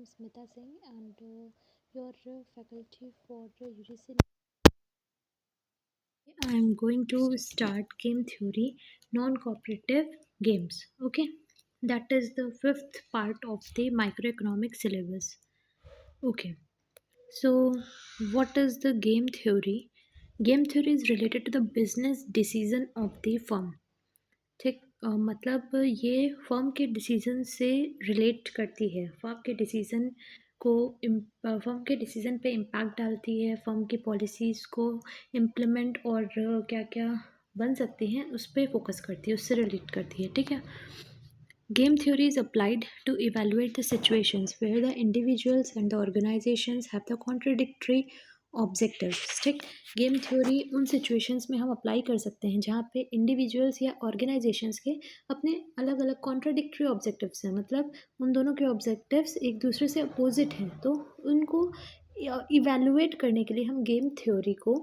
Smita Singh and your faculty for UGC. I am going to start game theory, non-cooperative games. Okay, that is the fifth part of the microeconomic syllabus. Okay, so what is the game theory? Game theory is related to the business decision of the firm. ठीक मतलब ये firm के decision से relate करती है, firm के decision को firm के डिसीजन पे इम्पैक्ट डालती है, फर्म की पॉलिसीज़ को इम्प्लीमेंट और क्या क्या बन सकती हैं उस पर फोकस करती है, उससे रिलेट करती है. ठीक है. Game theory is applied to evaluate the situations where the individuals and the organizations have the contradictory objectives. ठीक. गेम थ्योरी उन सिचुएशंस में हम अप्लाई कर सकते हैं जहाँ पे इंडिविजुअल्स या ऑर्गेनाइजेशंस के अपने अलग अलग कॉन्ट्राडिक्टरी ऑब्जेक्टिव्स हैं, मतलब उन दोनों के ऑब्जेक्टिव्स एक दूसरे से अपोजिट हैं, तो उनको इवेलुएट करने के लिए हम गेम थ्योरी को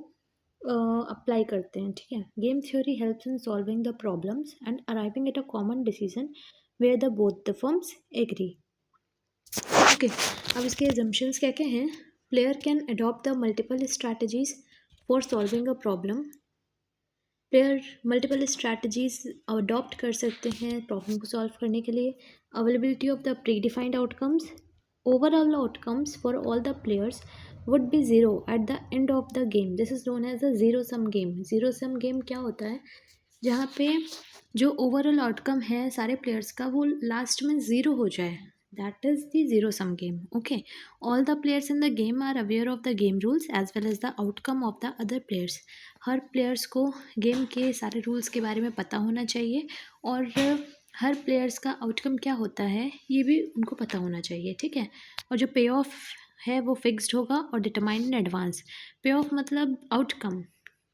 अप्लाई करते हैं. ठीक है. Game theory helps in solving the problems and arriving at a common decision where the both the firms agree. Okay, अब इसके assumptions क्या क्या हैं? Player can adopt the multiple strategies for solving a problem. Player multiple strategies adopt कर सकते हैं problem को solve करने के लिए. Availability of the predefined outcomes. Overall outcomes for all the players would be zero at the end of the game. This is known as a zero sum game. Zero sum game क्या होता है? जहाँ पे जो overall outcome है सारे players का वो लास्ट में ज़ीरो हो जाए, that is the zero sum game. Okay, all the players in the game are aware of the game rules as well as the outcome of the other players. हर players को game के सारे rules के बारे में पता होना चाहिए और हर प्लेयर्स का आउटकम क्या होता है ये भी उनको पता होना चाहिए. ठीक है. और जो पे ऑफ है वो फिक्स्ड होगा और डिटरमाइंड इन एडवांस. पे ऑफ मतलब आउटकम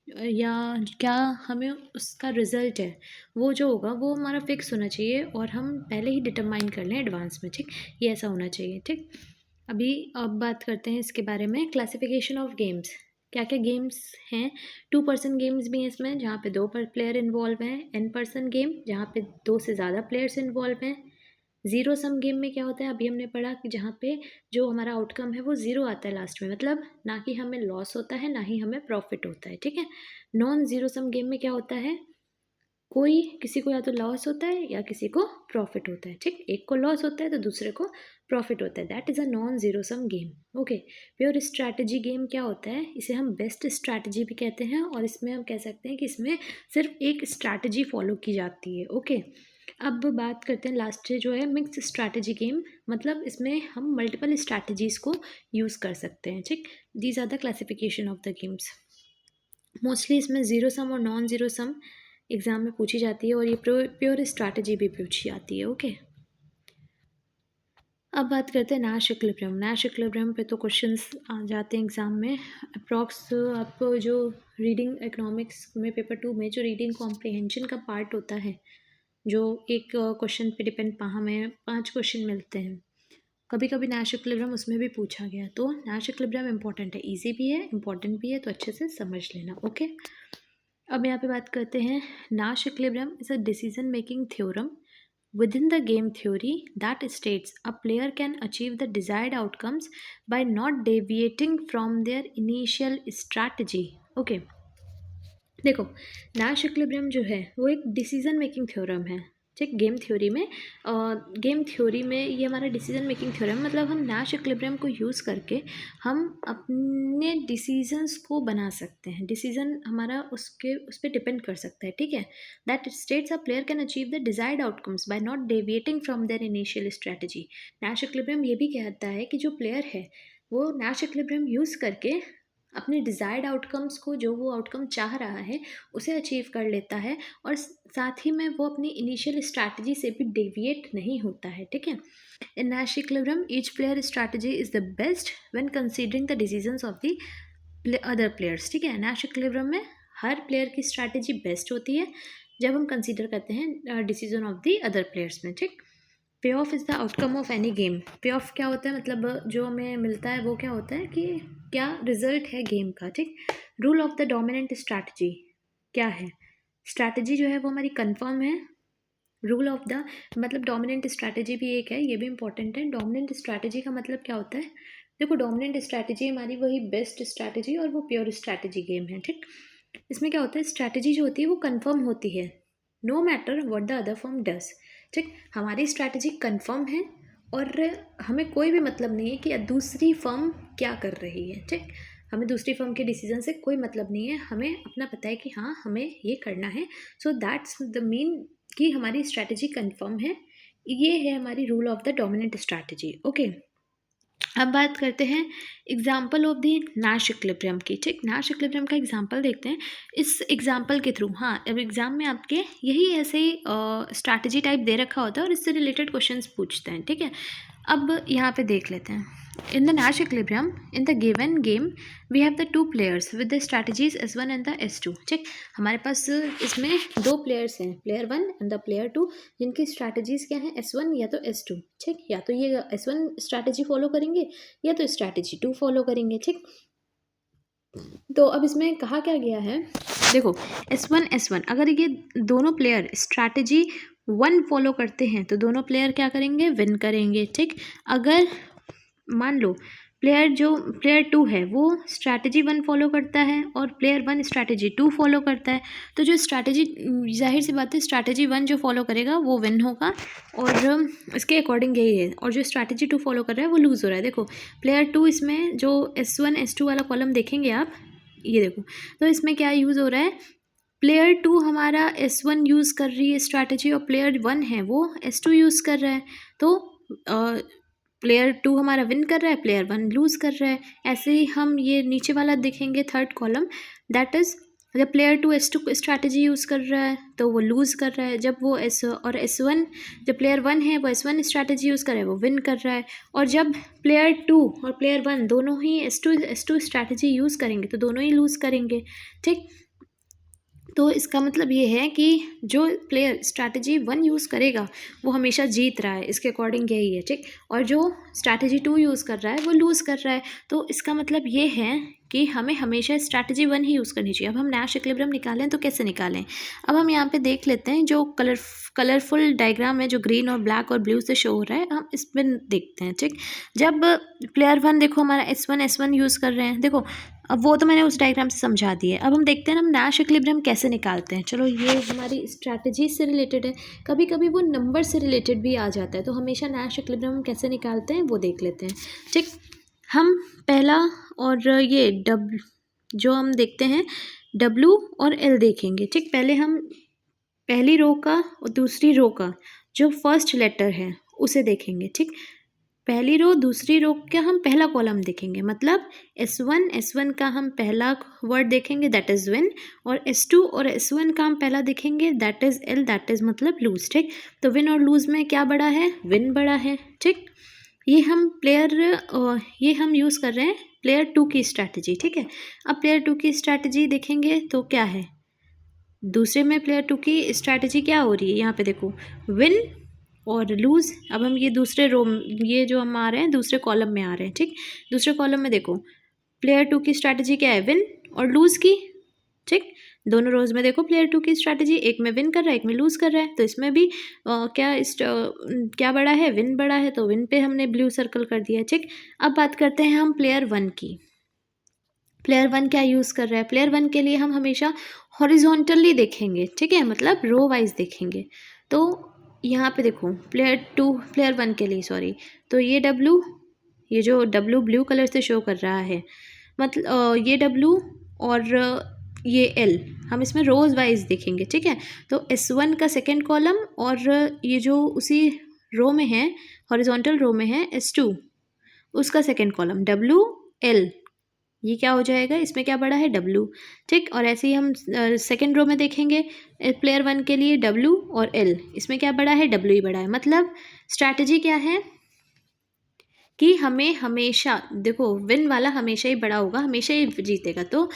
या क्या हमें उसका रिज़ल्ट है वो जो होगा वो हमारा फिक्स होना चाहिए और हम पहले ही डिटरमाइन कर लें एडवांस में. ठीक, ये ऐसा होना चाहिए. ठीक, अभी अब बात करते हैं इसके बारे में. क्लासिफिकेशन ऑफ गेम्स, क्या क्या गेम्स हैं. 2 पर्सन गेम्स भी हैं इसमें जहाँ पे 2 प्लेयर इन्वॉल्व हैं. N पर्सन गेम जहाँ पे 2 से ज़्यादा प्लेयर्स इन्वॉल्व हैं. ज़ीरो सम गेम में क्या होता है, अभी हमने पढ़ा कि जहाँ पे जो हमारा आउटकम है वो ज़ीरो आता है लास्ट में, मतलब ना कि हमें लॉस होता है ना ही हमें प्रॉफिट होता है. ठीक है. नॉन ज़ीरो सम गेम में क्या होता है, कोई किसी को या तो लॉस होता है या किसी को प्रॉफिट होता है. ठीक, एक को लॉस होता है तो दूसरे को प्रॉफिट होता है. That is a non zero sum game. Okay. Pure strategy game क्या होता है, इसे हम बेस्ट स्ट्रैटेजी भी कहते हैं और इसमें हम कह सकते हैं कि इसमें सिर्फ एक स्ट्रैटेजी फॉलो की जाती है. ओके. अब बात करते हैं लास्ट जो है मिक्स स्ट्रैटेजी गेम, मतलब इसमें हम मल्टीपल स्ट्रैटेजीज़ को यूज़ कर सकते हैं. ठीक, these are the classification of the games. Mostly इसमें ज़ीरो सम और नॉन ज़ीरो सम एग्ज़ाम में पूछी जाती है और ये प्योर स्ट्रैटेजी भी पूछी जाती है. ओके. अब बात करते हैं नैश इक्विलिब्रियम. नैश इक्विलिब्रियम पे तो क्वेश्चंस आ जाते हैं एग्ज़ाम में. अप्रॉक्स आप जो रीडिंग इकोनॉमिक्स में पेपर 2 में जो रीडिंग कॉम्प्रिहेंशन का पार्ट होता है, जो एक क्वेश्चन पे डिपेंड हमें 5 क्वेश्चन मिलते हैं. कभी कभी नैश इक्विलिब्रियम उसमें भी पूछा गया, तो नैश इक्विलिब्रियम इंपॉर्टेंट है, इजी भी है, इंपॉर्टेंट भी है, तो अच्छे से समझ लेना. ओके. अब यहाँ पे बात करते हैं. Nash equilibrium is a decision making theorem within the game theory that states a player can achieve the desired outcomes by not deviating from their initial strategy. Okay. देखो, नैश इक्विलिब्रियम जो है वो एक डिसीजन मेकिंग थ्योरम है. ठीक, game theory में ये हमारा डिसीजन मेकिंग थ्योरम, मतलब हम नैश इक्विलिब्रियम को यूज़ करके हम अपने डिसीजंस को बना सकते हैं. डिसीजन हमारा उस पर डिपेंड कर सकता है. ठीक है. That states a player can achieve the desired outcomes by not deviating from their initial strategy. Nash equilibrium ये भी कहता है कि जो प्लेयर है वो नैश इक्विलिब्रियम यूज़ करके अपने डिज़ायर्ड आउटकम्स को, जो वो आउटकम चाह रहा है, उसे अचीव कर लेता है और साथ ही में वो अपनी इनिशियल स्ट्रैटेजी से भी डेविएट नहीं होता है. ठीक है. In Nash equilibrium each player strategy is the best when considering the decisions of the other players. ठीक है. नैश इक्विलिब्रियम में हर प्लेयर की स्ट्रैटेजी बेस्ट होती है जब हम कंसीडर करते हैं decision of the other players में. ठीक. Payoff is the outcome of any game. Payoff क्या होता है, मतलब जो हमें मिलता है वो क्या होता है कि क्या रिजल्ट है गेम का. ठीक. Rule of the dominant strategy क्या है, स्ट्रैटेजी जो है वो हमारी कंफर्म है रूल ऑफ द मतलब डोमिनेंट स्ट्रैटेजी भी एक है, ये भी इंपॉर्टेंट है। डोमिनेंट स्ट्रैटेजी का मतलब क्या होता है? देखो, डोमिनेंट स्ट्रैटेजी हमारी वही बेस्ट स्ट्रैटेजी और वो प्योर स्ट्रैटेजी गेम है, ठीक। इसमें क्या होता है, स्ट्रैटेजी जो होती है वो कंफर्म होती है, no matter what the other firm does, ठीक। हमारी स्ट्रैटेजी कंफर्म है और हमें कोई भी मतलब नहीं है कि दूसरी फर्म क्या कर रही है, ठीक। हमें दूसरी फर्म के डिसीजन से कोई मतलब नहीं है, हमें अपना पता है कि हाँ हमें ये करना है। सो दैट्स द मीन कि हमारी स्ट्रैटेजी कंफर्म है। ये है हमारी rule of the dominant strategy, okay. अब बात करते हैं example of the Nash equilibrium की, ठीक। नाश इक्विलिब्रियम का एग्जाम्पल देखते हैं इस एग्जाम्पल के थ्रू। हाँ, अब एग्जाम में आपके यही ऐसे स्ट्रैटेजी टाइप दे रखा होता है और इससे रिलेटेड क्वेश्चंस पूछते हैं, ठीक है। अब यहाँ पे देख लेते हैं, in the Nash equilibrium in the given game we have the two players with the strategies S1 and the S2, ठीक। हमारे पास इसमें दो प्लेयर्स हैं, प्लेयर 1 एंड द प्लेयर 2, जिनकी स्ट्रैटेजीज क्या है, S1 या तो S2, ठीक। या तो ये S1 स्ट्रैटेजी फॉलो करेंगे या तो स्ट्रैटेजी 2 फॉलो करेंगे, ठीक। तो अब इसमें कहा क्या गया है, देखो S1 अगर ये दोनों प्लेयर स्ट्रैटेजी 1 फॉलो करते हैं तो दोनों प्लेयर क्या करेंगे, विन करेंगे, ठीक। अगर मान लो प्लेयर 2 है वो स्ट्रैटेजी 1 फॉलो करता है और प्लेयर 1 स्ट्रैटेजी 2 फॉलो करता है, तो जो स्ट्रैटेजी, जाहिर सी बात है स्ट्रैटेजी 1 जो फॉलो करेगा वो विन होगा और इसके अकॉर्डिंग यही है, और जो स्ट्रैटेजी 2 फॉलो कर रहा है वो लूज़ हो रहा है। देखो प्लेयर 2, इसमें जो S1 S2 वाला कॉलम देखेंगे आप, ये देखो, तो इसमें क्या यूज़ हो रहा है, प्लेयर 2 हमारा S1 यूज़ कर रही है स्ट्रैटेजी और प्लेयर 1 है वो S2 यूज़ कर रहा है, तो प्लेयर 2 हमारा विन कर रहा है, प्लेयर 1 लूज़ कर रहा है। ऐसे ही हम ये नीचे वाला देखेंगे थर्ड कॉलम, दैट इज़ जब प्लेयर 2 S2 स्ट्रैटेजी यूज़ कर रहा है तो वो लूज़ कर रहा है, जब वो S1 जब प्लेयर 1 है वो S1 स्ट्रैटेजी यूज़ कर रहा है वो विन कर रहा है, और जब प्लेयर 2 और प्लेयर 1 दोनों ही S2 स्ट्रैटेजी यूज़ करेंगे तो दोनों ही लूज़ करेंगे, ठीक। तो इसका मतलब ये है कि जो प्लेयर स्ट्रैटेजी 1 यूज़ करेगा वो हमेशा जीत रहा है, इसके अकॉर्डिंग यही है, ठीक। और जो स्ट्रैटेजी 2 यूज़ कर रहा है वो लूज़ कर रहा है, तो इसका मतलब ये है कि हमें हमेशा स्ट्रैटेजी 1 ही यूज़ करनी चाहिए। अब हम नैश इक्विलिब्रियम निकालें तो कैसे निकालें, अब हम यहाँ पे देख लेते हैं, जो कलरफुल डायग्राम है जो ग्रीन और ब्लैक और ब्लू से शो हो रहा है, हम इसमें देखते हैं, ठीक। जब प्लेयर 1 देखो हमारा S1 यूज़ कर रहे हैं, देखो अब वो तो मैंने उस डायग्राम से समझा दिया है। अब हम देखते हैं हम नैश इक्विलिब्रियम कैसे निकालते हैं। चलो, ये हमारी स्ट्रैटेजी से रिलेटेड है, कभी कभी वो नंबर से रिलेटेड भी आ जाता है, तो हमेशा नैश इक्विलिब्रियम हम कैसे निकालते हैं वो देख लेते हैं, ठीक। हम पहला और ये जो हम देखते हैं W और L देखेंगे, ठीक। पहले हम पहली रो का और दूसरी रो का जो फर्स्ट लेटर है उसे देखेंगे, ठीक। पहली रो दूसरी रो का हम पहला कॉलम देखेंगे, मतलब S1 का हम पहला वर्ड देखेंगे दैट इज़ विन, और S2 और S1 का हम पहला देखेंगे that is L, that is मतलब लूज, ठीक। तो विन और लूज में क्या बड़ा है, विन बड़ा है, ठीक। ये हम यूज़ कर रहे हैं प्लेयर 2 की स्ट्रैटेजी, ठीक है। अब प्लेयर 2 की स्ट्रैटेजी देखेंगे तो क्या है, दूसरे में प्लेयर 2 की स्ट्रैटेजी क्या हो रही है, यहाँ पे देखो विन और लूज़। अब हम ये दूसरे रो, ये जो हम आ रहे हैं दूसरे कॉलम में आ रहे हैं, ठीक। दूसरे कॉलम में देखो प्लेयर 2 की स्ट्रैटेजी क्या है, विन और लूज़ की, ठीक। दोनों रोज में देखो प्लेयर 2 की स्ट्रैटेजी, एक में विन कर रहा है एक में लूज़ कर रहा है, तो इसमें भी क्या बड़ा है, विन बड़ा है, तो विन पे हमने ब्लू सर्कल कर दिया, ठीक। अब बात करते हैं हम प्लेयर 1 की। प्लेयर 1 क्या यूज़ कर रहा है, प्लेयर 1 के लिए हम हमेशा हॉरिजॉन्टली देखेंगे, ठीक है, मतलब रो वाइज देखेंगे। तो यहाँ पे देखो प्लेयर 1 के लिए सॉरी, तो ये जो W ब्लू कलर से शो कर रहा है, मतलब ये W और ये L हम इसमें रोज वाइज देखेंगे, ठीक है। तो S1 का सेकेंड कॉलम और ये जो उसी रो में है, हॉरिजॉन्टल रो में है S2, उसका सेकेंड कॉलम WL, ये क्या हो जाएगा, इसमें क्या बड़ा है, W, ठीक। और ऐसे ही हम सेकेंड रो में देखेंगे प्लेयर 1 के लिए W और L, इसमें क्या बड़ा है, W ही बड़ा है। मतलब स्ट्रैटेजी क्या है कि हमें हमेशा देखो विन वाला हमेशा ही बड़ा होगा, हमेशा ही जीतेगा। तो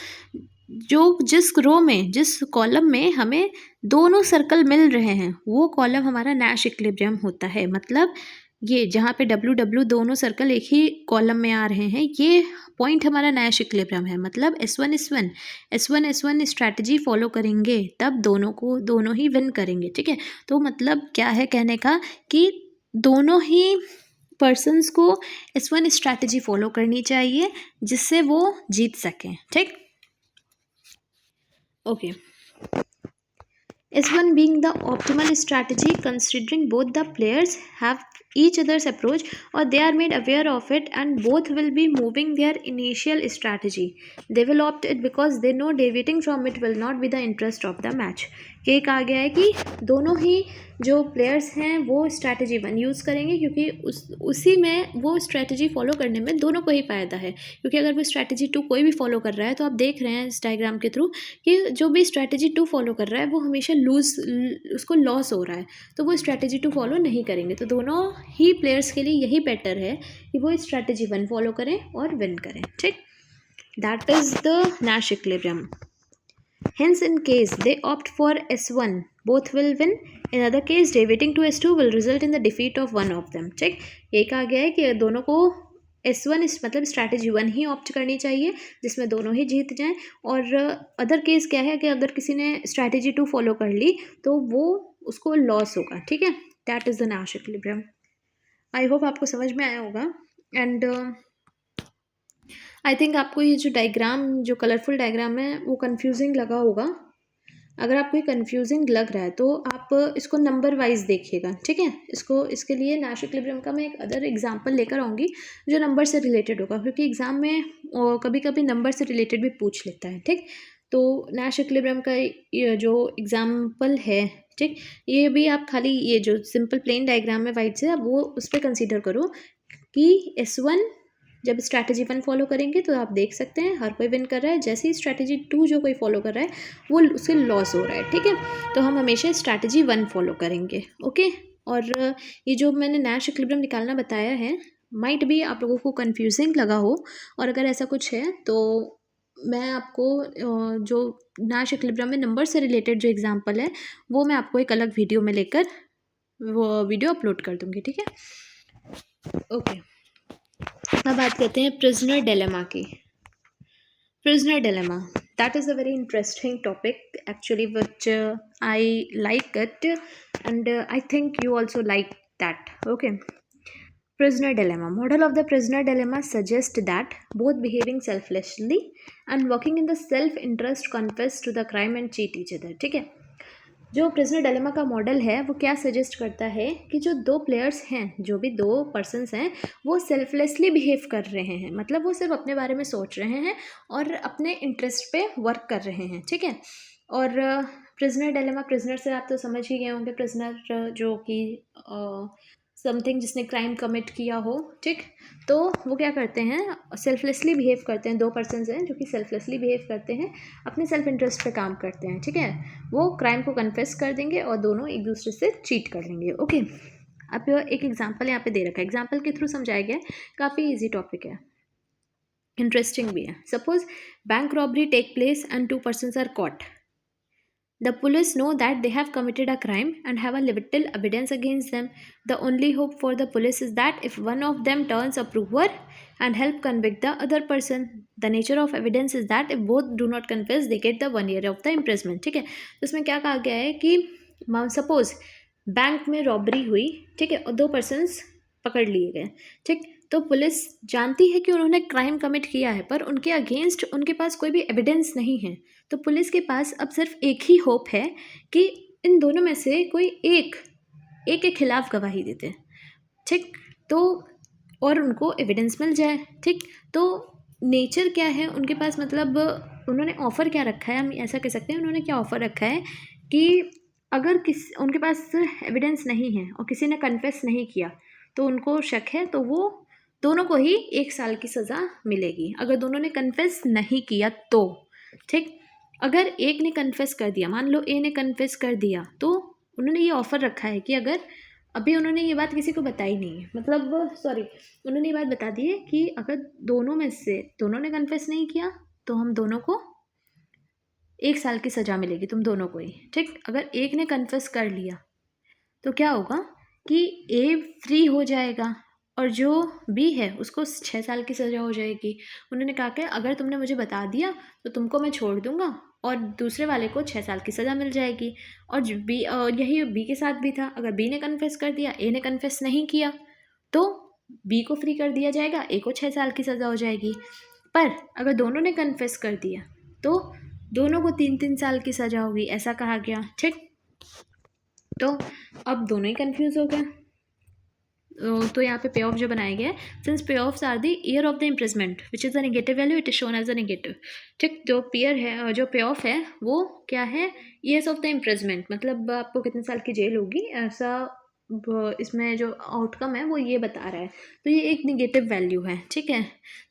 जिस रो में जिस कॉलम में हमें दोनों सर्कल मिल रहे हैं वो कॉलम हमारा नैश इक्विलिब्रियम होता है। मतलब ये जहाँ पे डब्ल्यू डब्ल्यू दोनों सर्कल एक ही कॉलम में आ रहे हैं, ये पॉइंट हमारा नैश इक्विलिब्रियम है। मतलब एस वन स्ट्रैटेजी फॉलो करेंगे तब दोनों ही विन करेंगे, ठीक है। तो मतलब क्या है कहने का कि दोनों ही पर्सन्स को S1 स्ट्रैटेजी फॉलो करनी चाहिए जिससे वो जीत सकें, ठीक। Okay, S1 being the optimal strategy considering both the players have each other's approach or they are made aware of it and both will be moving their initial strategy. They will opt it because they know deviating from it will not be the interest of the match. ये कहा गया है कि दोनों ही जो players हैं वो strategy 1 use करेंगे क्योंकि उसी में वो स्ट्रैटेजी फॉलो करने में दोनों को ही फ़ायदा है। क्योंकि अगर वो स्ट्रैटेजी 2 कोई भी फॉलो कर रहा है तो आप देख रहे हैं इस डायग्राम के थ्रू कि जो भी स्ट्रैटेजी 2 फॉलो कर रहा है वो हमेशा उसको लॉस हो रहा है, तो वो स्ट्रैटेजी 2 फॉलो नहीं करेंगे। तो दोनों ही प्लेयर्स के लिए यही बेटर है कि वो स्ट्रैटेजी 1 फॉलो करें और विन करें, ठीक। That is the Nash equilibrium. Hence, in case they opt for S1, both will win. In other case, deviating to S2 will result in the defeat of one of them. ठीक, ये कहा गया है कि दोनों को S1 मतलब strategy 1 ही opt करनी चाहिए जिसमें दोनों ही जीत जाएं। और अदर केस क्या है कि अगर किसी ने स्ट्रैटेजी 2 फॉलो कर ली तो वो उसको लॉस होगा, ठीक है। That is the Nash equilibrium. I hope आपको समझ में आया होगा। एंड आई थिंक आपको ये जो डायग्राम, जो कलरफुल डायग्राम है वो कंफ्यूजिंग लगा होगा। अगर आपको ये कंफ्यूजिंग लग रहा है तो आप इसको नंबर वाइज देखिएगा, ठीक है। इसके लिए नैश इक्विलिब्रियम का मैं एक अदर एग्जांपल लेकर आऊँगी जो नंबर से रिलेटेड होगा, क्योंकि एग्ज़ाम में कभी कभी नंबर से रिलेटेड भी पूछ लेता है, ठीक। तो नैश इक्विलिब्रियम का ये जो एग्जाम्पल है, ठीक, ये भी आप खाली ये जो सिंपल प्लेन डायग्राम है वाइट से, अब वो उस पर कंसिडर करो कि S1 जब स्ट्रैटेजी 1 फॉलो करेंगे तो आप देख सकते हैं हर कोई विन कर रहा है। जैसे ही स्ट्रैटेजी 2 जो कोई फॉलो कर रहा है वो उससे लॉस हो रहा है, ठीक है। तो हम हमेशा स्ट्रैटेजी 1 फॉलो करेंगे, ओके। और ये जो मैंने नैश इक्विलिब्रियम निकालना बताया है माइट भी आप लोगों को कंफ्यूजिंग लगा हो, और अगर ऐसा कुछ है तो मैं आपको जो नैश इक्विलिब्रियम में नंबर से रिलेटेड जो एग्जाम्पल है वो मैं आपको एक अलग वीडियो में लेकर वो वीडियो अपलोड कर दूँगी, ठीक है। ओके, अब बात करते हैं प्रिजनर डिलेमा की। Prisoner dilemma, that is a very interesting topic actually which I like it and I think you also like that. Okay, prisoner dilemma. Model of the prisoner dilemma suggests that both behaving selflessly and working in the self interest confess to the crime and cheat each other. ठीक है, जो prisoner dilemma का model है वो क्या suggest करता है कि जो दो प्लेयर्स हैं, जो भी दो पर्सन्स हैं, वो सेल्फलेसली बिहेव कर रहे हैं। मतलब वो सिर्फ अपने बारे में सोच रहे हैं और अपने इंटरेस्ट पे वर्क कर रहे हैं, ठीक है। और प्रिजनर डिलेमा, प्रिजनर से आप तो समझ ही गए होंगे, प्रिजनर जो कि समथिंग जिसने क्राइम कमिट किया हो, ठीक। तो वो क्या करते हैं, सेल्फलेसली बिहेव करते हैं। दो पर्सन्स हैं जो कि सेल्फलेसली बिहेव करते हैं, अपने सेल्फ इंटरेस्ट पे काम करते हैं, ठीक है। वो क्राइम को कन्फेस कर देंगे और दोनों एक दूसरे से चीट कर लेंगे, ओके। अब एक एग्जांपल यहाँ पे दे रखा है, एग्जांपल के थ्रू समझाया गया है, काफ़ी इजी टॉपिक है, इंटरेस्टिंग भी है। Suppose bank robbery take place and 2 persons are caught. The police know that they have committed a crime and have a little evidence against them. The only hope for the police is that if one of them turns a prover and help convict the other person, the nature of evidence is that if both do not confess, they get the 1 year of the imprisonment. ठीक है, तो इसमें क्या कहा गया है कि suppose bank में रॉबरी हुई, ठीक है, और 2 persons पकड़ लिए गए, ठीक। तो पुलिस जानती है कि उन्होंने क्राइम कमिट किया है, पर उनके अगेंस्ट उनके पास कोई भी एविडेंस नहीं है। तो पुलिस के पास अब सिर्फ एक ही होप है कि इन दोनों में से कोई एक के खिलाफ गवाही देते हैं, ठीक। तो और उनको एविडेंस मिल जाए, ठीक। तो नेचर क्या है उनके पास, मतलब उन्होंने ऑफ़र क्या रखा है, हम ऐसा कह सकते हैं उन्होंने क्या ऑफ़र रखा है कि अगर उनके पास एविडेंस नहीं है और किसी ने कन्फेस नहीं किया तो उनको शक है, तो वो दोनों को ही 1 साल की सज़ा मिलेगी। अगर दोनों ने कन्फेस नहीं किया तो, ठीक। अगर एक ने कन्फेस कर दिया, मान लो ए ने कन्फेस कर दिया, तो उन्होंने ये ऑफ़र रखा है कि अगर अभी उन्होंने ये बात किसी को बताई नहीं है, मतलब उन्होंने ये बात बता दी है कि अगर दोनों में से दोनों ने कन्फेस नहीं किया तो हम दोनों को 1 साल की सज़ा मिलेगी, तुम दोनों को ही, ठीक। अगर एक ने कन्फेस कर लिया तो क्या होगा, कि ए फ्री हो जाएगा और जो बी है उसको 6 साल की सज़ा हो जाएगी। उन्होंने कहा कि अगर तुमने मुझे बता दिया तो तुमको मैं छोड़ दूंगा और दूसरे वाले को 6 साल की सज़ा मिल जाएगी। और बी यही बी के साथ भी था, अगर बी ने कन्फेस कर दिया, ए ने कन्फेस नहीं किया, तो बी को फ्री कर दिया जाएगा, ए को 6 साल की सज़ा हो जाएगी। पर अगर दोनों ने कन्फेस कर दिया तो दोनों को 3-3 साल की सज़ा होगी, ऐसा कहा गया। ठीक, तो अब दोनों ही कंफ्यूज हो गए। तो यहाँ पे पे ऑफ जो बनाया गया है, since payoffs are the year of the imprisonment which is the negative value, it is shown as a negative. ठीक, जो पीयर है, जो पे ऑफ है वो क्या है, ईयर्स ऑफ द इम्प्रिजमेंट, मतलब आपको कितने साल की जेल होगी, ऐसा इसमें जो आउटकम है वो ये बता रहा है। तो ये एक निगेटिव वैल्यू है। ठीक है,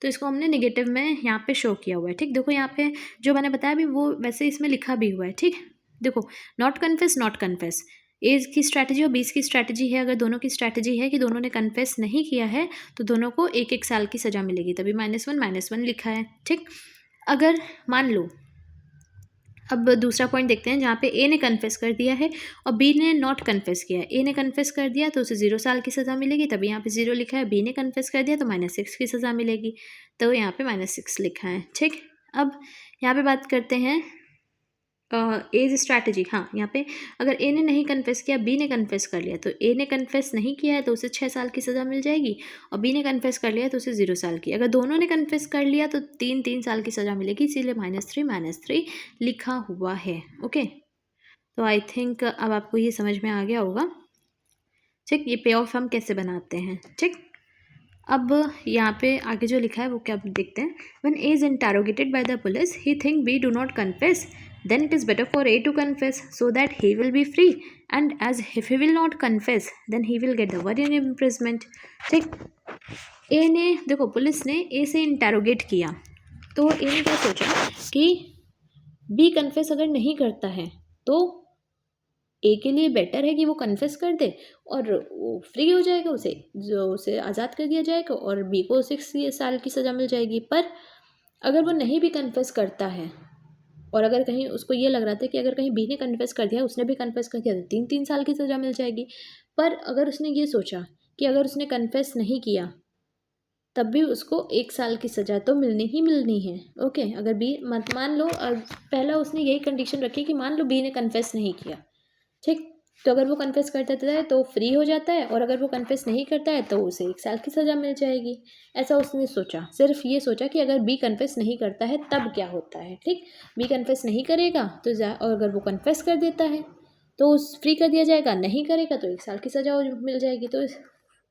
तो इसको हमने निगेटिव में यहाँ पे शो किया हुआ है। ठीक, देखो यहाँ पे जो मैंने बताया भी वो वैसे इसमें लिखा भी हुआ है। ठीक, देखो नॉट कन्फेस, नॉट कन्फेस, ए की स्ट्रैटेजी और बी की स्ट्रैटेजी है। अगर दोनों की स्ट्रैटेजी है कि दोनों ने कन्फेस नहीं किया है तो दोनों को 1-1 साल की सज़ा मिलेगी, तभी -1 लिखा है। ठीक, अगर मान लो, अब दूसरा पॉइंट देखते हैं जहाँ पे ए ने कन्फेस कर दिया है और बी ने नॉट कन्फेस किया है। ए ने कन्फेस कर दिया तो उसे 0 साल की सज़ा मिलेगी, तभी यहाँ पे 0 लिखा है। बी ने कन्फेस कर दिया तो -6 की सज़ा मिलेगी, तो यहाँ पे -6 लिखा है। ठीक, अब यहाँ पे बात करते हैं एज स्ट्रैटेजी। हाँ, यहाँ पे अगर ए ने नहीं कन्फेस किया, बी ने कन्फेस कर लिया, तो ए ने कन्फेस नहीं किया है तो उसे 6 साल की सज़ा मिल जाएगी, और बी ने कन्फेस कर लिया तो उसे 0 साल की। अगर दोनों ने कन्फेस कर लिया तो 3-3 साल की सज़ा मिलेगी, इसीलिए -3 लिखा हुआ है। ओके, तो आई थिंक अब आपको ये समझ में आ गया होगा। ठीक, ये पे ऑफ हम कैसे बनाते हैं। ठीक, अब यहाँ पे आगे जो लिखा है वो क्या देखते हैं। When A is interrogated by the police, he think B do not confess, then it is better for A to confess so that he will be free, and as if he will not confess, then he will get the 1 year imprisonment. ठीक, A ने देखो, police ने A से interrogate किया तो A ने क्या सोचा कि B कन्फेस अगर नहीं करता है तो ए के लिए बेटर है कि वो कन्फेस कर दे और वो फ्री हो जाएगा, उसे आज़ाद कर दिया जाएगा, और बी को 6 साल की सज़ा मिल जाएगी। पर अगर वो नहीं भी कन्फेस करता है और अगर कहीं उसको ये लग रहा था कि अगर कहीं बी ने कन्फेस कर दिया, उसने भी कन्फेस कर दिया, तो 3-3 साल की सज़ा मिल जाएगी। पर अगर उसने ये सोचा कि अगर उसने कन्फेस नहीं किया तब भी उसको 1 साल की सज़ा तो मिलनी ही मिलनी है। ओके, अगर बी मान लो पहला उसने यही कंडीशन रखी कि मान लो बी ने कन्फेस नहीं किया। ठीक, तो अगर वो कन्फेस कर देता है तो फ्री हो जाता है, और अगर वो कन्फेस नहीं करता है तो उसे 1 साल की सज़ा मिल जाएगी। ऐसा उसने सोचा, सिर्फ ये सोचा कि अगर बी कन्फेस नहीं करता है तब क्या होता है। ठीक, बी कन्फेस नहीं करेगा तो और अगर वो कन्फेस कर देता है तो उस फ्री कर दिया जाएगा, नहीं करेगा तो 1 साल की सज़ा मिल जाएगी। तो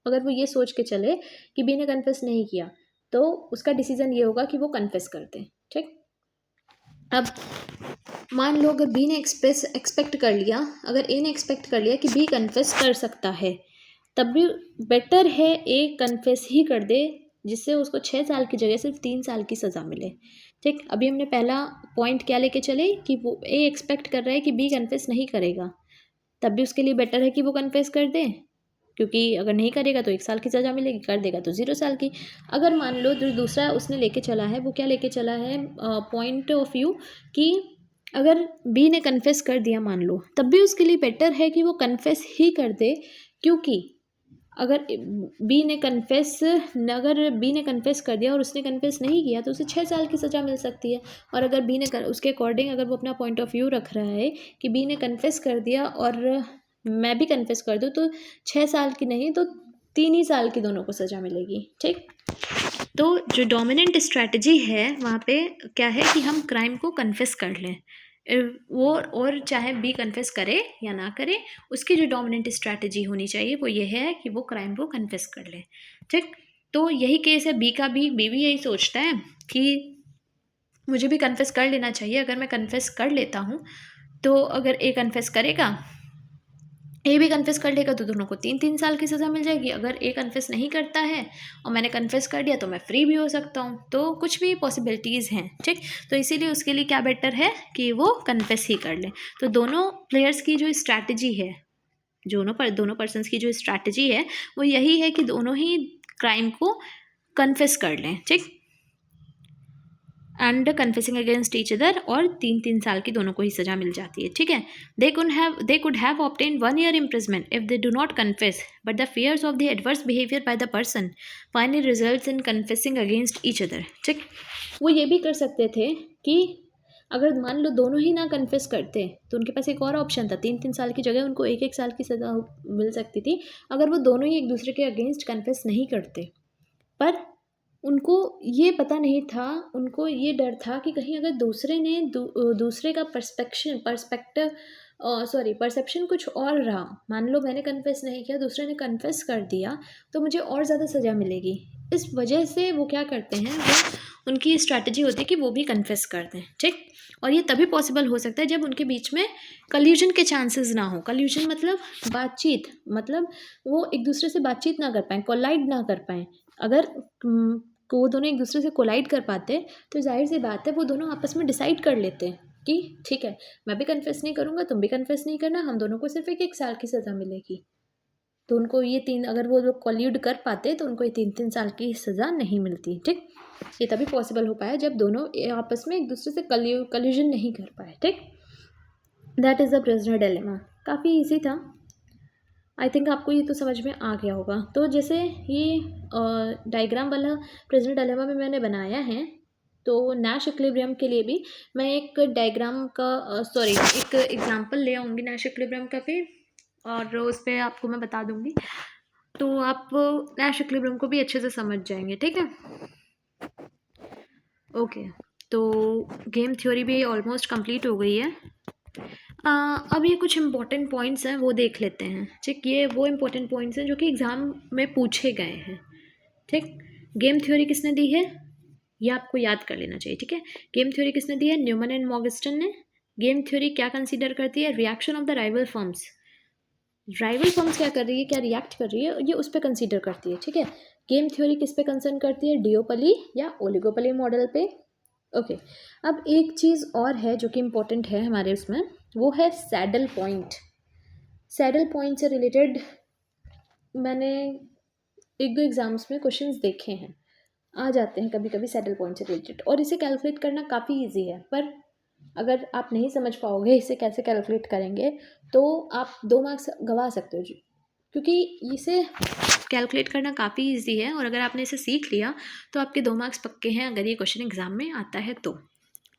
अगर वो ये सोच के चले कि बी ने कन्फेस नहीं किया तो उसका डिसीजन ये होगा कि वो कन्फेस कर दे। ठीक, अब मान लो अगर बी ने एक्सपेक्ट कर लिया, अगर ए ने एक्सपेक्ट कर लिया कि बी कन्फेस कर सकता है, तब भी बेटर है ए कन्फेस ही कर दे, जिससे उसको 6 साल की जगह सिर्फ 3 साल की सज़ा मिले। ठीक, अभी हमने पहला पॉइंट क्या लेके चले कि वो ए एक्सपेक्ट कर रहा है कि बी कन्फेस नहीं करेगा, तब भी उसके लिए बेटर है कि वो कन्फेस कर दे, क्योंकि अगर नहीं करेगा तो 1 साल की सज़ा मिलेगी, कर देगा तो 0 साल की। अगर मान लो जो दूसरा उसने लेके चला है, वो क्या लेके चला है, पॉइंट ऑफ व्यू कि अगर बी ने कन्फेस कर दिया मान लो, तब भी उसके लिए बेटर है कि वो कन्फेस ही कर दे, क्योंकि अगर अगर बी ने कन्फेस कर दिया और उसने कन्फेस नहीं किया तो उसे 6 साल की सज़ा मिल सकती है। और अगर बी ने उसके अकॉर्डिंग अगर वो अपना पॉइंट ऑफ व्यू रख रहा है कि बी ने कन्फेस कर दिया और मैं भी कन्फेस कर दूँ, तो 6 साल की नहीं तो 3 ही साल की दोनों को सज़ा मिलेगी। ठीक, तो जो डोमिनेंट स्ट्रैटेजी है वहाँ पे क्या है कि हम क्राइम को कन्फेस कर लें, वो, और चाहे बी कन्फेस करे या ना करे, उसकी जो डोमिनेंट स्ट्रैटेजी होनी चाहिए वो ये है कि वो क्राइम को कन्फेस कर ले। ठीक, तो यही केस है बी का भी। बी भी यही सोचता है कि मुझे भी कन्फेस कर लेना चाहिए, अगर मैं कन्फेस कर लेता हूँ तो अगर ए कन्फेस करेगा, ए भी कन्फेस कर लेगा तो दोनों को 3-3 साल की सज़ा मिल जाएगी। अगर ए कन्फेस नहीं करता है और मैंने कन्फेस कर दिया तो मैं फ्री भी हो सकता हूँ। तो कुछ भी पॉसिबिलिटीज़ हैं। ठीक, तो इसीलिए उसके लिए क्या बेटर है कि वो कन्फेस ही कर ले। तो दोनों प्लेयर्स की जो स्ट्रैटेजी है, दोनों पर्सन्स की जो स्ट्रैटेजी है वो यही है कि दोनों ही क्राइम को कन्फेस कर लें। ठीक, and confessing against each other, और 3-3 साल की दोनों को ही सज़ा मिल जाती है, ठीक है। They could have obtain 1 year imprisonment if they do not confess, but the fears of the adverse behaviour by the person finally results in confessing against each other, ठीक। वो ये भी कर सकते थे कि अगर मान लो दोनों ही ना कन्फेस करते तो उनके पास एक और ऑप्शन था, 3-3 साल की जगह उनको 1-1 साल की सज़ा मिल सकती थी अगर वो दोनों ही एक दूसरे के अगेंस्ट कन्फेस नहीं करते। पर उनको ये पता नहीं था, उनको ये डर था कि कहीं अगर दूसरे ने दूसरे का परसेप्शन कुछ और रहा, मान लो मैंने कन्फेस नहीं किया, दूसरे ने कन्फेस कर दिया, तो मुझे और ज़्यादा सज़ा मिलेगी। इस वजह से वो क्या करते हैं, वो उनकी स्ट्रैटेजी होती है कि वो भी कन्फेस कर दें, ठीक। और ये तभी पॉसिबल हो सकता है जब उनके बीच में कल्यूजन के चांसेस ना हो। कल्यूजन मतलब बातचीत, मतलब वो एक दूसरे से बातचीत ना कर पाएँ, कोलाइड ना कर पाएँ। अगर वो दोनों एक दूसरे से कोलाइड कर पाते तो जाहिर सी बात है वो दोनों आपस में डिसाइड कर लेते कि ठीक है, मैं भी कन्फेस नहीं करूँगा, तुम भी कन्फेस नहीं करना, हम दोनों को सिर्फ 1-1 साल की सज़ा मिलेगी। तो उनको ये अगर वो लोग कोल्यूड कर पाते तो उनको ये 3-3 साल की सज़ा नहीं मिलती, ठीक। ये तभी पॉसिबल हो पाया जब दोनों आपस में एक दूसरे से कल्यूजन नहीं कर पाए, ठीक। That is the prisoner dilemma. काफ़ी ईजी था, आई थिंक आपको ये तो समझ में आ गया होगा। तो जैसे ये डायग्राम वाला प्रिजनर डिलेमा में मैंने बनाया है, तो नैश इक्विलिब्रियम के लिए भी मैं एक डायग्राम का एक एग्जांपल ले आऊँगी नैश इक्विलिब्रियम का भी, और उस पर आपको मैं बता दूँगी, तो आप नैश इक्विलिब्रियम को भी अच्छे से समझ जाएंगे, ठीक है। ओके, तो गेम थ्योरी भी ऑलमोस्ट कंप्लीट हो गई है। अब ये कुछ इम्पोर्टेंट पॉइंट्स हैं वो देख लेते हैं, ठीक। ये वो इम्पोर्टेंट पॉइंट्स हैं जो कि एग्ज़ाम में पूछे गए हैं, ठीक। गेम थ्योरी किसने दी है, ये आपको याद कर लेना चाहिए, ठीक है। गेम थ्योरी किसने दी है, न्यूमन एंड मॉगस्टन ने। गेम थ्योरी क्या कंसीडर करती है, reaction of the rival firms. Rival firms क्या कर रही है, क्या रिएक्ट कर रही है, ये उस पर कंसीडर करती है, ठीक है। गेम थ्योरी किस पे कंसर्न करती है, डिओपली या ओलिगोपली मॉडल पे। ओके, अब एक चीज़ और है जो कि इम्पोर्टेंट है हमारे उसमें, वो है सैडल पॉइंट। सैडल पॉइंट से रिलेटेड मैंने 1-2 एग्ज़ाम्स में क्वेश्चंस देखे हैं, आ जाते हैं कभी कभी सैडल पॉइंट से रिलेटेड, और इसे कैलकुलेट करना काफ़ी इजी है। पर अगर आप नहीं समझ पाओगे इसे कैसे कैलकुलेट करेंगे तो आप 2 मार्क्स गंवा सकते हो जी, क्योंकि इसे कैलकुलेट करना काफ़ी इजी है, और अगर आपने इसे सीख लिया तो आपके 2 मार्क्स पक्के हैं अगर ये क्वेश्चन एग्जाम में आता है तो,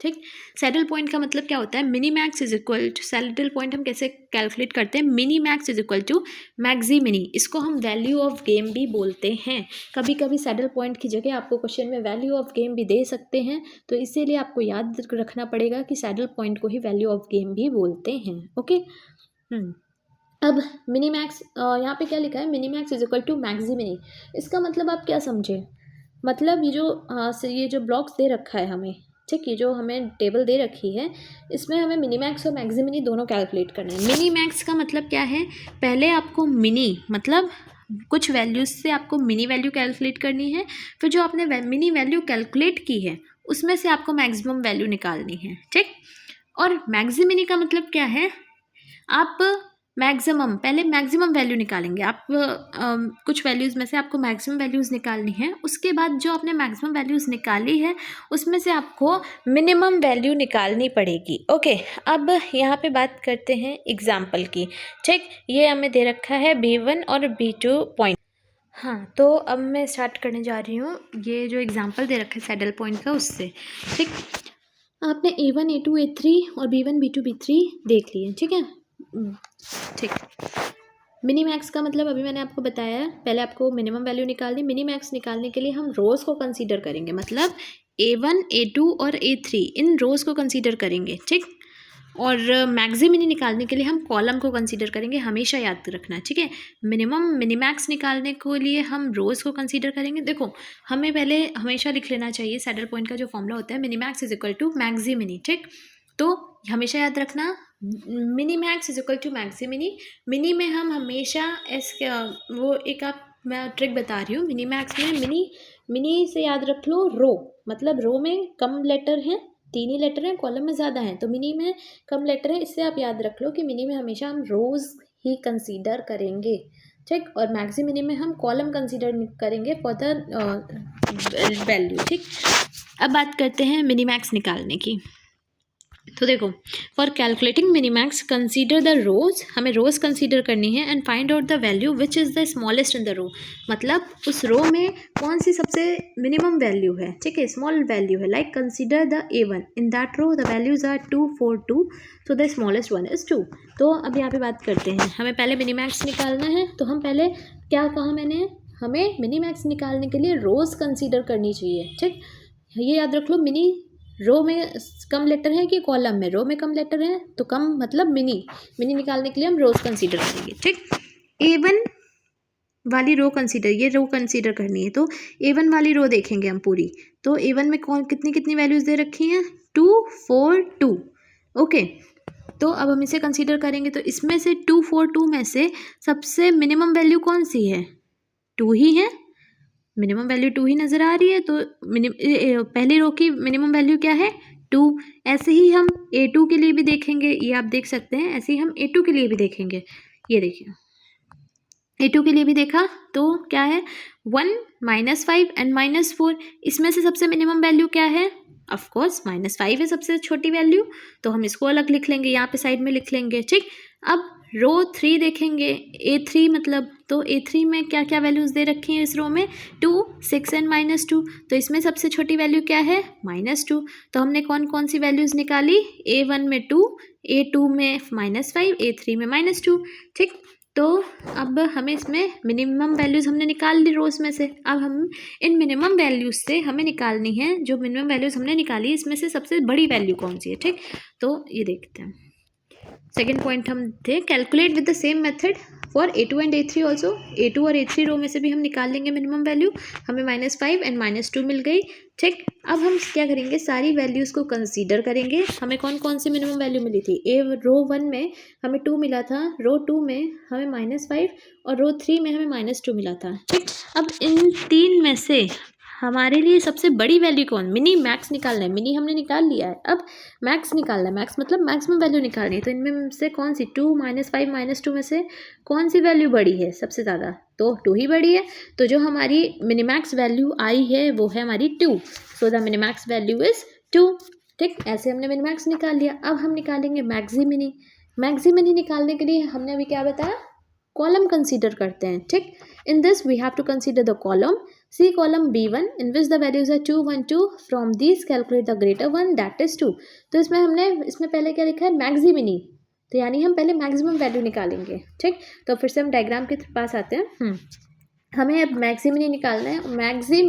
ठीक। सैडल पॉइंट का मतलब क्या होता है, mini max is equal to, saddle point हम कैसे कैलकुलेट करते हैं, mini max is equal to maxi mini. इसको हम वैल्यू ऑफ गेम भी बोलते हैं। कभी कभी सैडल पॉइंट की जगह आपको क्वेश्चन में वैल्यू ऑफ गेम भी दे सकते हैं, तो इसीलिए आपको याद रखना पड़ेगा कि सैडल पॉइंट को ही वैल्यू ऑफ गेम भी बोलते हैं, ओके। अब मिनी मैक्स, यहाँ पे क्या लिखा है, mini max is equal to maxi mini. इसका मतलब आप क्या समझे, मतलब ये जो ब्लॉक्स दे रखा है हमें, ठीक, ये जो हमें टेबल दे रखी है, इसमें हमें मिनी मैक्स और मैक्सी मिनी दोनों कैलकुलेट करना है। मिनी मैक्स का मतलब क्या है, पहले आपको मिनी मतलब कुछ वैल्यूज से आपको मिनी वैल्यू कैलकुलेट करनी है, फिर जो आपने मिनी वैल्यू कैलकुलेट की है उसमें से आपको मैक्सिमम वैल्यू निकालनी है, ठीक। और मैक्सी मिनी का मतलब क्या है, आप पहले मैक्सिमम वैल्यू निकालेंगे आप, कुछ वैल्यूज़ में से आपको मैक्सिमम वैल्यूज़ निकालनी है, उसके बाद जो आपने मैक्सिमम वैल्यूज़ निकाली है उसमें से आपको मिनिमम वैल्यू निकालनी पड़ेगी, ओके। अब यहाँ पे बात करते हैं एग्जाम्पल की, ठीक। ये हमें दे रखा है B1 और B2 पॉइंट। हाँ, तो अब मैं स्टार्ट करने जा रही हूँ ये जो एग्जाम्पल दे रखा है सैडल पॉइंट का उससे, ठीक। आपने A1 A2 A3 और B1 B2 B3 देख लिए, ठीक है, ठीक। मिनी मैक्स का मतलब अभी मैंने आपको बताया है, पहले आपको मिनिमम वैल्यू निकालनी। मिनी मैक्स निकालने के लिए हम रोज़ को कंसीडर करेंगे, मतलब A1 A2 और A3 इन रोज़ को कंसीडर करेंगे, ठीक। और मैक्सी मिनी निकालने के लिए हम कॉलम को कंसीडर करेंगे, हमेशा याद रखना, ठीक है। मिनी मैक्स निकालने के लिए हम रोज़ को कंसीडर करेंगे। देखो, हमें पहले हमेशा लिख लेना चाहिए सैडल पॉइंट का जो फॉर्मूला होता है, mini max is equal to maxi mini, ठीक। तो हमेशा याद रखना, mini max is equal to maxi mini. Mini में हम हमेशा मैं ट्रिक बता रही हूँ, मिनी मैक्स में मिनी से याद रख लो रो, मतलब रो में कम लेटर हैं, 3 ही लेटर हैं, कॉलम में ज़्यादा हैं, तो मिनी में कम लेटर है, इससे आप याद रख लो कि मिनी में हमेशा हम रोज़ ही कंसीडर करेंगे, ठीक। और मैक्सी मिनी में हम कॉलम कंसीडर करेंगे फॉर द वैल्यू। ठीक, अब बात करते हैं मिनीमैक्स निकालने की। तो देखो, for calculating minimax consider the rows, हमें रोज कंसीडर करनी है, and find out the value which is the smallest in the row, मतलब उस रो में कौन सी सबसे मिनिमम वैल्यू है। ठीक है, स्मॉल वैल्यू है, like consider the A1 in that row the values are 2 4 2, so the smallest one is 2। तो अब यहाँ पे बात करते हैं, हमें पहले मिनीमैक्स निकालना है, तो हम पहले क्या कहा मैंने, हमें मिनीमैक्स निकालने के लिए रोज कंसीडर करनी चाहिए। ठीक, ये याद रख लो, मिनी रो में कम लेटर है कि कॉलम में, रो में कम लेटर है तो कम मतलब मिनी, मिनी निकालने के लिए हम रोज कंसीडर करेंगे। ठीक, A1 वाली रो कंसीडर, ये रो कंसीडर करनी है, तो A1 वाली रो देखेंगे हम पूरी, तो A1 में कौन कितनी कितनी वैल्यूज दे रखी हैं, 2 4 2। ओके, तो अब हम इसे कंसीडर करेंगे, तो इसमें से 2 4 2 में से सबसे मिनिमम वैल्यू कौन सी है, 2 ही है, मिनिमम वैल्यू 2 ही नज़र आ रही है, तो पहली रो की मिनिमम वैल्यू क्या है, 2। ऐसे ही हम A2 के लिए भी देखेंगे, ये आप देख सकते हैं, ऐसे ही हम A2 के लिए भी देखेंगे। ये देखिए, A2 के लिए भी देखा तो क्या है, 1 -5 एंड -4, इसमें से सबसे मिनिमम वैल्यू क्या है, ऑफ कोर्स -5 है सबसे छोटी वैल्यू, तो हम इसको अलग लिख लेंगे, यहाँ पे साइड में लिख लेंगे। ठीक, अब रो 3 देखेंगे, A3 मतलब, तो A3 में क्या क्या वैल्यूज़ दे रखी हैं इस रो में, 2 6 एंड -2, तो इसमें सबसे छोटी वैल्यू क्या है, -2। तो हमने कौन कौन सी वैल्यूज़ निकाली, A1 में 2, A2 में -5, A3 में -2। ठीक, तो अब हमें इसमें मिनिमम वैल्यूज़ हमने निकाल ली रोज़ में से, अब हम इन मिनिमम वैल्यूज़ से हमें निकालनी है, जो मिनिमम वैल्यूज़ हमने निकाली इसमें से सबसे बड़ी वैल्यू कौन सी है। ठीक, तो ये देखते हैं, सेकेंड पॉइंट हम थे, calculate with the same method for A2 and A3 also, A2 और A3 रो में से भी हम निकाल लेंगे मिनिमम वैल्यू, हमें -5 एंड -2 मिल गई। ठीक, अब हम क्या करेंगे, सारी वैल्यूज़ को कंसीडर करेंगे, हमें कौन कौन सी मिनिमम वैल्यू मिली थी, रो 1 में हमें 2 मिला था, रो 2 में हमें -5 और रो 3 में हमें -2 मिला था। ठीक, अब इन तीन में से हमारे लिए सबसे बड़ी वैल्यू कौन, मिनी मैक्स निकालना है, मिनी हमने निकाल लिया है, अब मैक्स निकालना है, मैक्स मतलब मैक्सिमम वैल्यू निकालनी है, तो इनमें से कौन सी, 2 -5 -2 में से कौन सी वैल्यू बड़ी है सबसे ज़्यादा, तो 2 ही बड़ी है, तो जो हमारी मिनीमैक्स वैल्यू आई है वो है हमारी 2, so the Minimax value is 2। ठीक, ऐसे हमने मिनीमैक्स निकाल लिया, अब हम निकालेंगे मैक्सी मिनी। मैक्सी मिनी निकालने के लिए हमने अभी क्या बताया, कॉलम कंसीडर करते हैं। ठीक, in this we have to consider the column, see column B1 in which the values are 2 1 2, from these calculate the greater one that is 2। तो इसमें हमने इसमें पहले क्या लिखा है, मैक्सी मिनी, तो यानी हम पहले मैक्सिमम वैल्यू निकालेंगे। ठीक, तो फिर से हम डायग्राम के पास आते हैं। हमें अब मैक्सी मिनी निकालना है, मैक्सी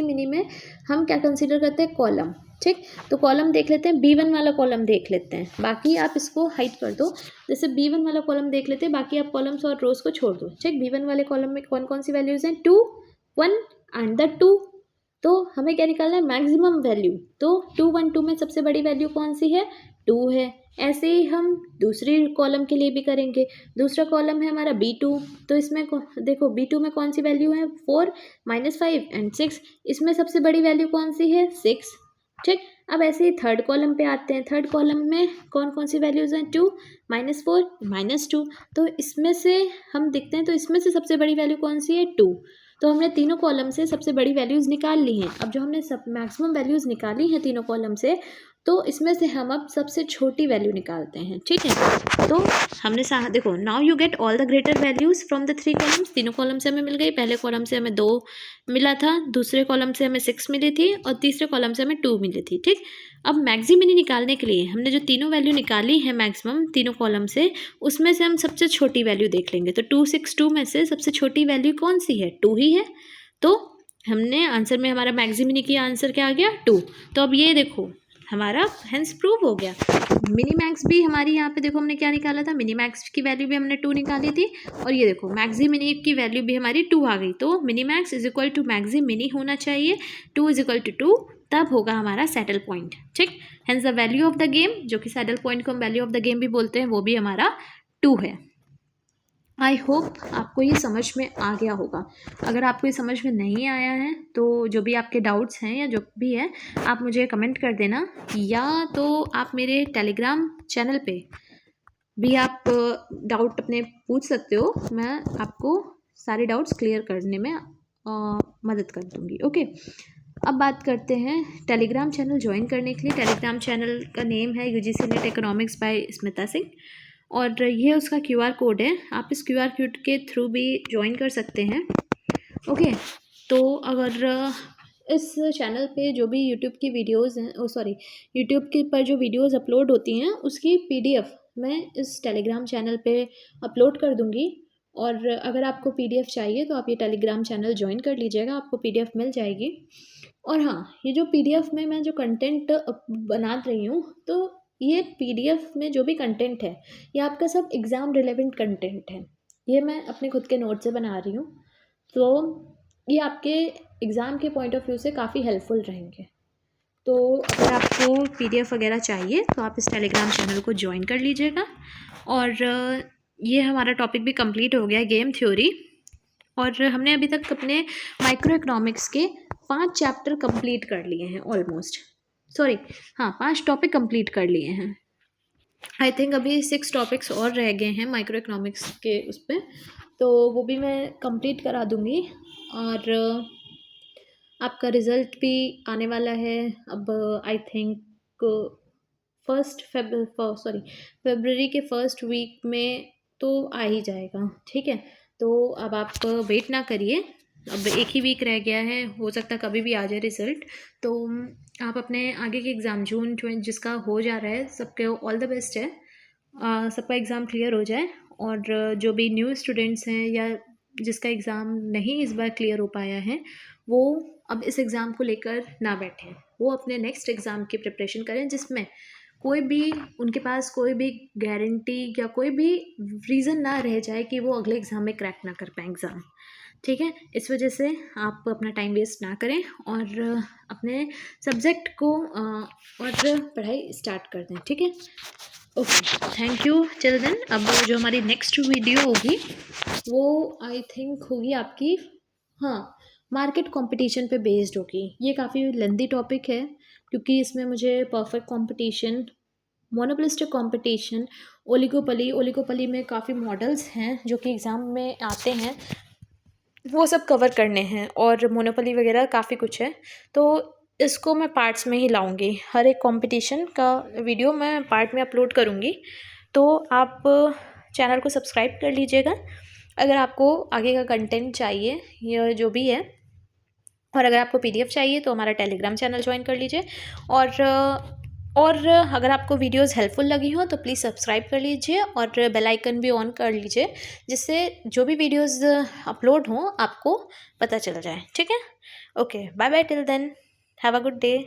मिनी में हम क्या कंसीडर करते हैं, कॉलम। ठीक, तो कॉलम देख लेते हैं, B1 वाला कॉलम देख लेते हैं, बाकी आप इसको हाइड कर दो, जैसे B1 वाला कॉलम देख लेते हैं, बाकी आप कॉलम्स और रोज को छोड़ दो। ठीक, B1 वाले कॉलम में कौन कौन सी वैल्यूज़ हैं, 2 1 एंड द 2, तो हमें क्या निकालना है, मैक्सिमम वैल्यू, तो 2 1 2 में सबसे बड़ी वैल्यू कौन सी है, 2 है। ऐसे ही हम दूसरी कॉलम के लिए भी करेंगे, दूसरा कॉलम है हमारा B2, तो इसमें देखो B2 में कौन सी वैल्यू है, 4 -5 एंड 6, इसमें सबसे बड़ी वैल्यू कौन सी है, 6। ठीक, अब ऐसे ही थर्ड कॉलम पे आते हैं, थर्ड कॉलम में कौन कौन सी वैल्यूज़ हैं, 2 -4 -2, तो इसमें से हम देखते हैं, तो इसमें से सबसे बड़ी वैल्यू कौन सी है, 2। तो हमने तीनों कॉलम से सबसे बड़ी वैल्यूज़ निकाल ली हैं। अब जो हमने सब मैक्सिमम वैल्यूज़ निकाली हैं तीनों कॉलम से, तो इसमें से हम अब सबसे छोटी वैल्यू निकालते हैं। ठीक है, तो हमने देखो, now you get all the greater values from the 3 columns, तीनों कॉलम से हमें मिल गई, पहले कॉलम से हमें 2 मिला था, दूसरे कॉलम से हमें 6 मिली थी और तीसरे कॉलम से हमें 2 मिली थी। ठीक, अब मैक्सी मिनी निकालने के लिए हमने जो तीनों वैल्यू निकाली है मैक्सिमम तीनों कॉलम से, उसमें से हम सबसे छोटी वैल्यू देख लेंगे, तो 2 6 2 में से सबसे छोटी वैल्यू कौन सी है, 2 ही है, तो हमने आंसर में हमारा मैक्सी मिनी की आंसर क्या आ गया, 2। तो अब ये देखो हमारा हेंस प्रूव हो गया। मिनी मैक्स भी हमारी यहाँ पे देखो हमने क्या निकाला था, मिनी मैक्स की वैल्यू भी हमने 2 निकाली थी, और ये देखो मैक्सी मिनी की वैल्यू भी हमारी 2 आ गई, तो mini max is equal to maxi mini होना चाहिए, 2 इज इक्वल टू 2, तब होगा हमारा सैडल पॉइंट। ठीक, hence the value of the game, जो कि सैडल पॉइंट को हम वैल्यू ऑफ द गेम भी बोलते हैं, वो भी हमारा 2 है। आई होप आपको ये समझ में आ गया होगा। अगर आपको ये समझ में नहीं आया है तो जो भी आपके डाउट्स हैं या जो भी है आप मुझे कमेंट कर देना, या तो आप मेरे टेलीग्राम चैनल पे भी आप डाउट अपने पूछ सकते हो, मैं आपको सारे डाउट्स क्लियर करने में मदद कर दूँगी। ओके, अब बात करते हैं टेलीग्राम चैनल ज्वाइन करने के लिए। टेलीग्राम चैनल का नेम है UGC NET economics by Smita Singh, और ये उसका क्यूआर कोड है। आप इस क्यूआर कोड के थ्रू भी ज्वाइन कर सकते हैं। ओके, तो अगर इस चैनल पे जो भी यूट्यूब की वीडियोस हैं, यूट्यूब के पर जो वीडियोस अपलोड होती हैं उसकी पीडीएफ मैं इस टेलीग्राम चैनल पे अपलोड कर दूंगी। और अगर आपको पीडीएफ चाहिए तो आप ये टेलीग्राम चैनल ज्वाइन कर लीजिएगा, आपको पीडीएफ मिल जाएगी। और हाँ, ये जो पीडीएफ में मैं जो कंटेंट बना रही हूँ, तो ये पीडीएफ में जो भी कंटेंट है ये आपका सब एग्ज़ाम रिलेवेंट कंटेंट है। ये मैं अपने खुद के नोट से बना रही हूँ, तो ये आपके एग्ज़ाम के पॉइंट ऑफ व्यू से काफ़ी हेल्पफुल रहेंगे। तो अगर आपको पीडीएफ वगैरह चाहिए तो आप इस टेलीग्राम चैनल को ज्वाइन कर लीजिएगा। और ये हमारा टॉपिक भी कंप्लीट हो गया, गेम थ्योरी। और हमने अभी तक अपने माइक्रो इकोनॉमिक्स के 5 चैप्टर कंप्लीट कर लिए हैं ऑलमोस्ट। हाँ, 5 टॉपिक कंप्लीट कर लिए हैं। आई थिंक अभी 6 टॉपिक्स और रह गए हैं माइक्रो इकोनॉमिक्स के उस पर, तो वो भी मैं कंप्लीट करा दूँगी। और आपका रिज़ल्ट भी आने वाला है अब, आई थिंक फरवरी के फर्स्ट वीक में तो आ ही जाएगा। ठीक है, तो अब आप वेट ना करिए, अब एक ही वीक रह गया है, हो सकता है कभी भी आ जाए रिज़ल्ट। तो आप अपने आगे के एग्ज़ाम जून जिसका हो जा रहा है, सबके ऑल द बेस्ट है। सबका एग्ज़ाम क्लियर हो जाए। और जो भी न्यू स्टूडेंट्स हैं या जिसका एग्ज़ाम नहीं इस बार क्लियर हो पाया है, वो अब इस एग्ज़ाम को लेकर ना बैठें, वो अपने नेक्स्ट एग्ज़ाम की प्रिपरेशन करें जिसमें कोई भी उनके पास कोई भी गारंटी या कोई भी रीज़न ना रह जाए कि वो अगले एग्ज़ाम में क्रैक ना कर पाएँ एग्ज़ाम। ठीक है, इस वजह से आप अपना टाइम वेस्ट ना करें और अपने सब्जेक्ट को और पढ़ाई स्टार्ट कर दें। ठीक है, okay, thank you till then. अब जो हमारी नेक्स्ट वीडियो होगी वो आई थिंक होगी आपकी, हाँ, मार्केट कंपटीशन पे बेस्ड होगी। ये काफ़ी लेंदी टॉपिक है क्योंकि इसमें मुझे परफेक्ट कंपटीशन, मोनोपोलिस्टिक कंपटीशन, ओलिगोपली में काफ़ी मॉडल्स हैं जो कि एग्ज़ाम में आते हैं, वो सब कवर करने हैं। और मोनोपोली वगैरह काफ़ी कुछ है, तो इसको मैं पार्ट्स में ही लाऊंगी। हर एक कंपटीशन का वीडियो मैं पार्ट में अपलोड करूंगी, तो आप चैनल को सब्सक्राइब कर लीजिएगा अगर आपको आगे का कंटेंट चाहिए या जो भी है। और अगर आपको पीडीएफ चाहिए तो हमारा टेलीग्राम चैनल ज्वाइन कर लीजिए। और अगर आपको वीडियोस हेल्पफुल लगी हो तो प्लीज़ सब्सक्राइब कर लीजिए और बेल आइकन भी ऑन कर लीजिए, जिससे जो भी वीडियोस अपलोड हों आपको पता चल जाए। ठीक है, okay, bye bye till then, have a good day.